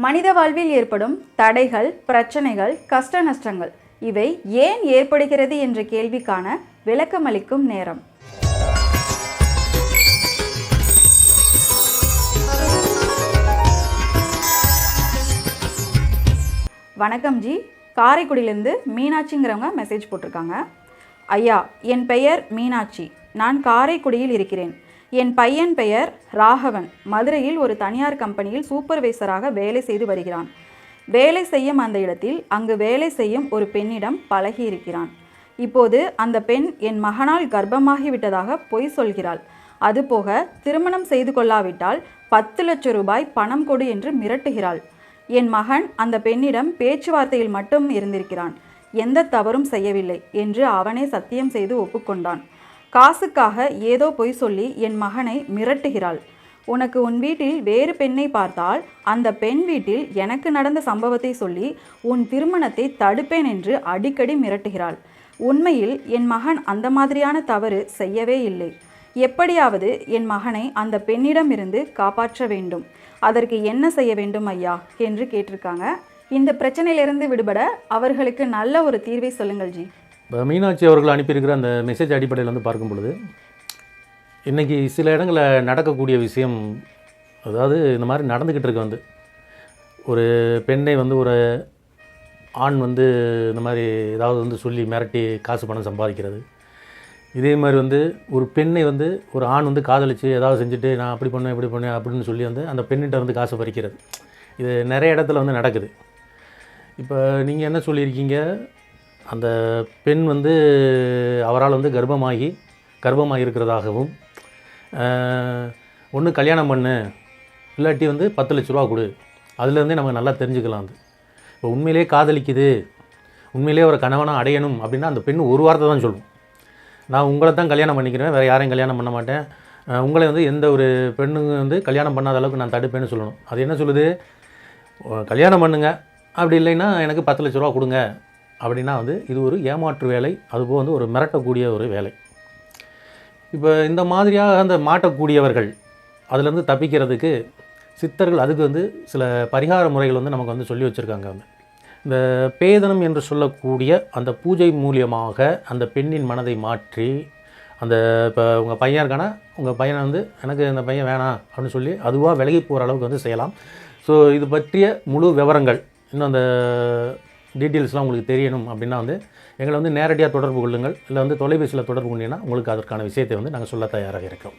மனித வாழ்வில் ஏற்படும் தடைகள், பிரச்சனைகள், கஷ்ட நஷ்டங்கள் இவை ஏன் ஏற்படுகிறது என்ற கேள்விக்கான விளக்கமளிக்கும் நேரம். வணக்கம் ஜி, காரைக்குடியிலேருந்து மீனாட்சிங்கிறவங்க மெசேஜ் போட்டிருக்காங்க. ஐயா, என் பெயர் மீனாட்சி. நான் காரைக்குடியில் இருக்கிறேன். என் பையன் பெயர் ராகவன். மதுரையில் ஒரு தனியார் கம்பெனியில் சூப்பர்வைசராக வேலை செய்து வருகிறான். வேலை செய்யும் அந்த இடத்தில் அங்கு வேலை செய்யும் ஒரு பெண்ணிடம் பழகி இருக்கிறான். இப்போது அந்த பெண் என் மகனால் கர்ப்பமாகிவிட்டதாக பொய் சொல்கிறாள். அதுபோக திருமணம் செய்து கொள்ளாவிட்டால் 10 லட்சம் ரூபாய் பணம் கொடு என்று மிரட்டுகிறாள். என் மகன் அந்த பெண்ணிடம் பேச்சுவார்த்தையில் மட்டும் இருந்திருக்கிறான். எந்த தவறும் செய்யவில்லை என்று அவனே சத்தியம் செய்து ஒப்புக்கொண்டான். காசுக்காக ஏதோ பொய் சொல்லி என் மகனை மிரட்டுகிறாள். உனக்கு உன் வீட்டில் வேறு பெண்ணை பார்த்தால் அந்த பெண் வீட்டில் எனக்கு நடந்த சம்பவத்தை சொல்லி உன் திருமணத்தை தடுப்பேன் என்று அடிக்கடி மிரட்டுகிறாள். உண்மையில் என் மகன் அந்த மாதிரியான தவறு செய்யவே இல்லை. எப்படியாவது என் மகனை அந்த பெண்ணிடமிருந்து காப்பாற்ற வேண்டும். அதற்கு என்ன செய்ய வேண்டும் ஐயா என்று கேட்டிருக்காங்க. இந்த பிரச்சனையிலிருந்து விடுபட அவர்களுக்கு நல்ல ஒரு தீர்வை சொல்லுங்கள் ஜி. இப்போ மீனாட்சி அவர்கள் அனுப்பியிருக்கிற அந்த மெசேஜ் அடிப்படையில் வந்து பார்க்கும் பொழுது இன்றைக்கி சில இடங்களில் நடக்கக்கூடிய விஷயம், அதாவது இந்த மாதிரி நடந்துக்கிட்டு இருக்க ஒரு பெண்ணை ஒரு ஆண் இந்த மாதிரி ஏதாவது சொல்லி மிரட்டி காசு பணம் சம்பாதிக்கிறது. இதே மாதிரி ஒரு பெண்ணை ஒரு ஆண் காதலித்து ஏதாவது செஞ்சுட்டு நான் அப்படி பண்ணேன் இப்படி பண்ணேன் அப்படின்னு சொல்லி அந்த பெண்ணிட்ட காசு பறிக்கிறது. இது நிறைய இடத்துல நடக்குது. இப்போ நீங்கள் என்ன சொல்லியிருக்கீங்க, அந்த பெண் அவரால் கர்ப்பமாகி இருக்கிறதாகவும், ஒன்று கல்யாணம் பண்ணு, இல்லாட்டி 10 லட்ச ரூபா கொடு, அதுலேருந்தே நம்ம நல்லா தெரிஞ்சுக்கலாம். இப்போ உண்மையிலே காதலிக்குது, உண்மையிலே ஒரு கணவனாக அடையணும் அப்படின்னா அந்த பெண் ஒரு வார்த்தை தான் சொல்லும், நான் உங்களை தான் கல்யாணம் பண்ணிக்கிறேன், வேறு யாரையும் கல்யாணம் பண்ண மாட்டேன், உங்களை எந்த ஒரு பெண்ணுங்க கல்யாணம் பண்ணாத அளவுக்கு நான் தடுப்பேன்னு சொல்லணும். அது என்ன சொல்லுது, கல்யாணம் பண்ணுங்க, அப்படி இல்லைன்னா எனக்கு 10 லட்ச ரூபா கொடுங்க அப்படின்னா இது ஒரு ஏமாற்று வேலை, அதுபோல் ஒரு மிரட்டக்கூடிய ஒரு வேலை. இப்போ இந்த மாதிரியாக அந்த மாட்டக்கூடியவர்கள் அதிலேருந்து தப்பிக்கிறதுக்கு சித்தர்கள் அதுக்கு சில பரிகார முறைகள் நமக்கு சொல்லி வச்சுருக்காங்க. இந்த பேதனம் என்று சொல்லக்கூடிய அந்த பூஜை மூலியமாக அந்த பெண்ணின் மனதை மாற்றி அந்த இப்போ உங்கள் பையன் இருக்கானா, உங்கள் பையனை எனக்கு இந்த பையன் வேணாம் அப்படின்னு சொல்லி அதுவாக விலகி போகிற அளவுக்கு செய்யலாம். ஸோ இது பற்றிய முழு விவரங்கள், இன்னும் அந்த டீட்டெயில்ஸ்லாம் உங்களுக்கு தெரியணும் அப்படின்னா எங்களை நேரடியாக தொடர்பு கொள்ளுங்கள். இல்லை தொலைபேசியில் தொடர்பு கொண்டீங்கன்னா உங்களுக்கு அதற்கான விஷயத்தை நாங்கள் சொல்ல தயாராக இருக்கிறோம்.